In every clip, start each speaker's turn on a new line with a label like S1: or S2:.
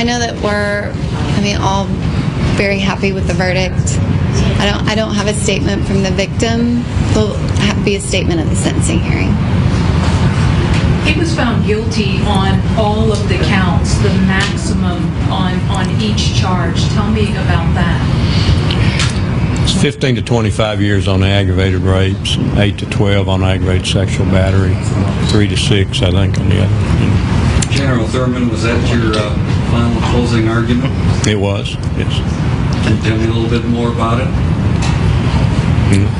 S1: I know that we're, all very happy with the verdict. I don't have a statement from the victim. There'll have to be a statement at the sentencing hearing.
S2: He was found guilty on all of the counts, the maximum on each charge. Tell me about that.
S3: It's 15 to 25 years on the aggravated rapes, 8 to 12 on aggravated sexual battery, 3 to 6, I think, on the other.
S4: General Thurman, was that your final closing argument?
S3: It was, yes.
S4: Can you tell me a little bit more about it?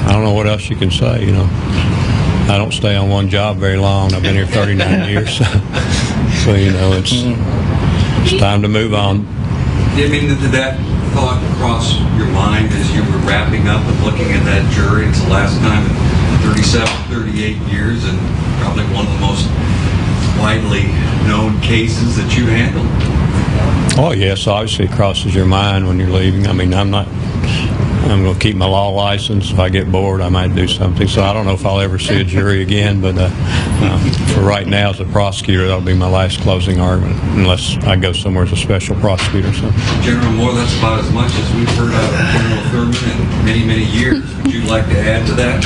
S3: I don't know what else you can say, I don't stay on one job very long. I've been here 39 years. So it's time to move on.
S4: Did that thought cross your mind as you were wrapping up and looking at that jury? It's the last time in 37, 38 years, and probably one of the most widely known cases that you handled.
S3: Oh, yes, obviously it crosses your mind when you're leaving. I'm going to keep my law license. If I get bored, I might do something. So I don't know if I'll ever see a jury again, but for right now, as a prosecutor, that'll be my last closing argument, unless I go somewhere as a special prosecutor. So.
S4: General Moore, that's about as much as we've heard out of General Thurman in many, many years. Would you like to add to that?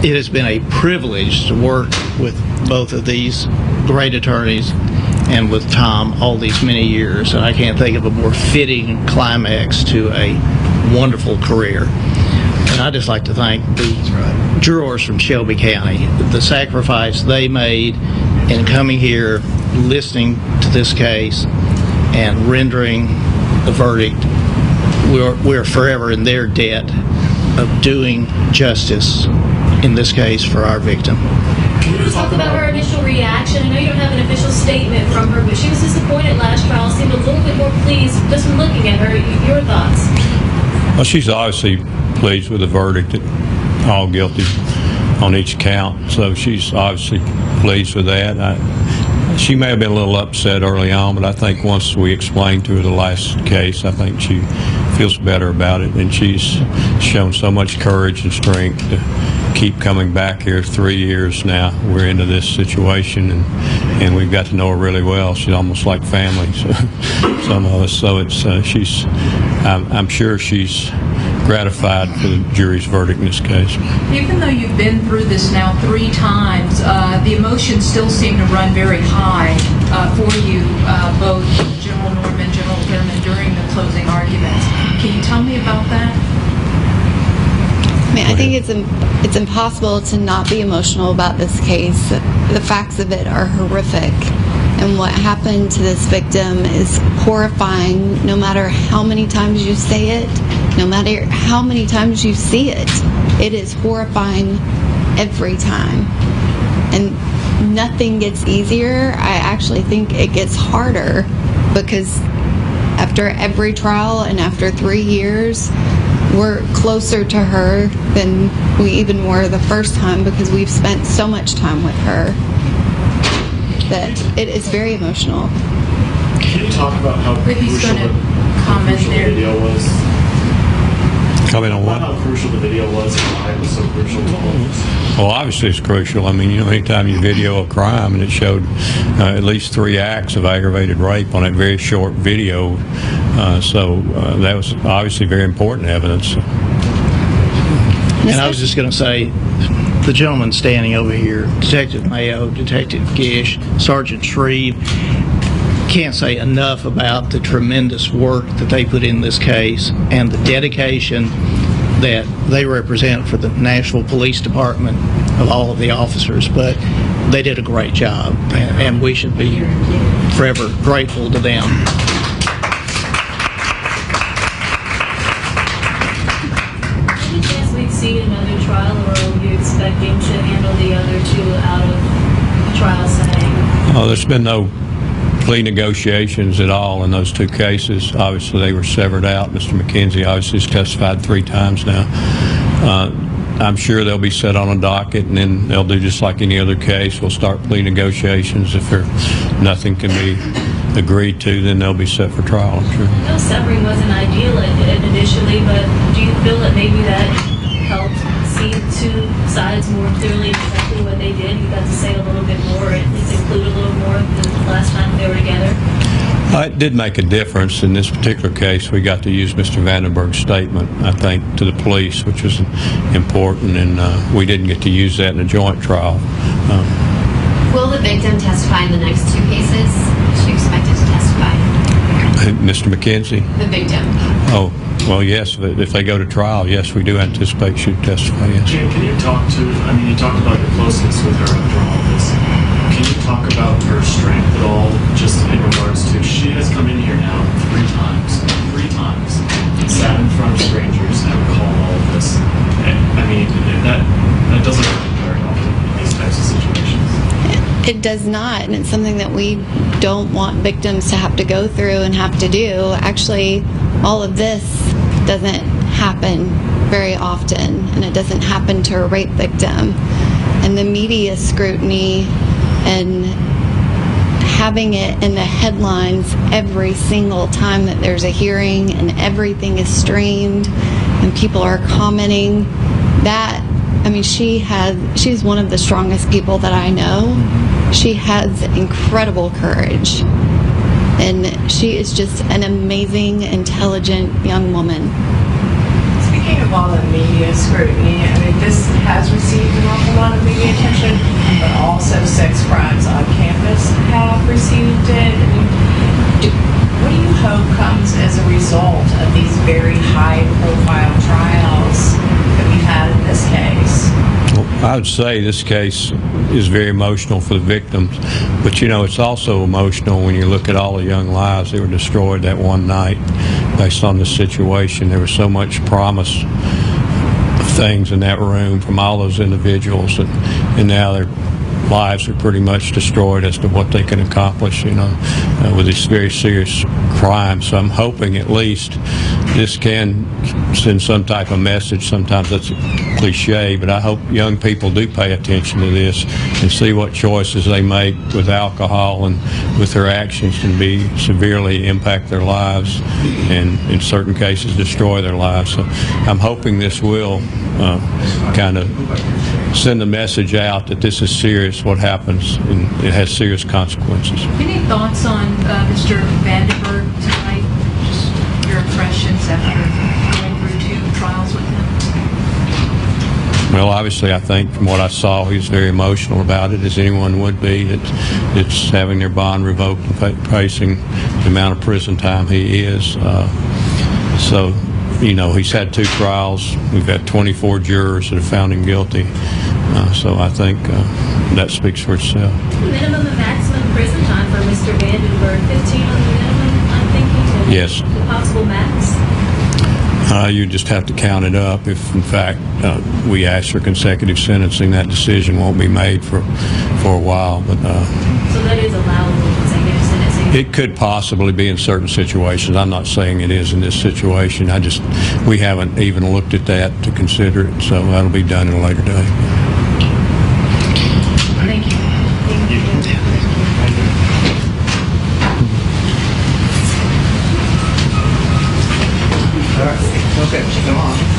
S5: It has been a privilege to work with both of these great attorneys and with Tom all these many years, and I can't think of a more fitting climax to a wonderful career. And I'd just like to thank the jurors from Shelby County, the sacrifice they made in coming here, listening to this case, and rendering the verdict. We're forever in their debt of doing justice, in this case, for our victim.
S6: Can you talk about her initial reaction? I know you don't have an official statement from her, but she was disappointed last trial, seemed a little bit more pleased just from looking at her. Your thoughts?
S3: Well, she's obviously pleased with the verdict, all guilty on each count, so she's obviously pleased with that. She may have been a little upset early on, but I think once we explained to her the last case, I think she feels better about it, and she's shown so much courage and strength to keep coming back here. 3 years now we're into this situation, and we've got to know her really well. She's almost like family, so some of us. So it's I'm sure she's gratified for the jury's verdict in this case.
S2: Even though you've been through this now 3 times, the emotions still seem to run very high for you, both General Norman, General Thurman, during the closing arguments. Can you tell me about that?
S1: I think it's impossible to not be emotional about this case. The facts of it are horrific, and what happened to this victim is horrifying. No matter how many times you say it, no matter how many times you see it, it is horrifying every time. And nothing gets easier. I actually think it gets harder, because after every trial and after 3 years, we're closer to her than we even were the first time, because we've spent so much time with her that it is very emotional.
S7: Can you talk about how crucial the video was?
S3: Comment on what?
S7: How crucial the video was and why it was so crucial to all of us?
S3: Well, obviously it's crucial. Anytime you video a crime, and it showed at least 3 acts of aggravated rape on that very short video, so that was obviously very important evidence.
S5: And I was just going to say, the gentleman standing over here, Detective Mayo, Detective Gish, Sergeant Shreve, can't say enough about the tremendous work that they put in this case and the dedication that they represent for the Nashville Police Department, of all of the officers. But they did a great job, and we should be forever grateful to them.
S6: Any chance we'd see another trial, or are you expecting to handle the other 2 out of the trial setting?
S3: Oh, there's been no plea negotiations at all in those 2 cases. Obviously, they were severed out. Mr. McKenzie obviously has testified 3 times now. I'm sure they'll be set on a docket, and then they'll do just like any other case. We'll start plea negotiations. If nothing can be agreed to, then they'll be set for trial, I'm sure.
S6: I know severing wasn't ideal initially, but do you feel that maybe that helped see 2 sides more clearly exactly what they did? You got to say a little bit more, at least include a little more than the last time they were together?
S3: It did make a difference. In this particular case, we got to use Mr. Vandenberg's statement, I think, to the police, which was important, and we didn't get to use that in a joint trial.
S8: Will the victim testify in the next two cases? Is she expected to testify?
S3: Mr. McKenzie?
S8: The victim.
S3: Oh, well, yes. If they go to trial, yes, we do anticipate she'd testify, yes.
S7: Jim, can you talk to, you talked about your closeness with her after all this. Can you talk about her strength at all, just in regards to, she has come in here now three times, sat in front of strangers and recalled all of this. That doesn't happen very often in these types of situations.
S1: It does not, and it's something that we don't want victims to have to go through and have to do. Actually, all of this doesn't happen very often, and it doesn't happen to a rape victim. And the media scrutiny and having it in the headlines every single time that there's a hearing and everything is streamed and people are commenting, that, she's one of the strongest people that I know. She has incredible courage, and she is just an amazing, intelligent young woman.
S9: Speaking of all the media scrutiny, this has received an awful lot of media attention, but also sex crimes on campus have received it. What do you hope comes as a result of these very high-profile trials that we've had in this case?
S3: Well, I would say this case is very emotional for the victims, but it's also emotional when you look at all the young lives that were destroyed that one night based on the situation. There was so much promise of things in that room from all those individuals, and now their lives are pretty much destroyed as to what they can accomplish, with this very serious crime. So I'm hoping at least this can send some type of message. Sometimes that's a cliche, but I hope young people do pay attention to this and see what choices they make with alcohol and with their actions can be severely impact their lives and in certain cases destroy their lives. So I'm hoping this will kind of send a message out that this is serious, what happens, and it has serious consequences.
S2: Any thoughts on Mr. Vanderbilt tonight? Just your impressions after going through two trials with him?
S3: Well, obviously, I think from what I saw, he was very emotional about it, as anyone would be. It's having their bond revoked and facing the amount of prison time he is. So, he's had two trials. We've had 24 jurors that have found him guilty. So I think that speaks for itself.
S6: Minimum and maximum prison time for Mr. Vandenberg, 15 on the minimum, I'm thinking.
S3: Yes.
S6: The possible max?
S3: You just have to count it up. If, in fact, we ask for consecutive sentencing, that decision won't be made for a while. But
S6: So that is allowable, consecutive sentencing?
S3: it could possibly be in certain situations. I'm not saying it is in this situation. We haven't even looked at that to consider it, so that'll be done at a later date.
S2: Thank you.
S5: Okay, come on.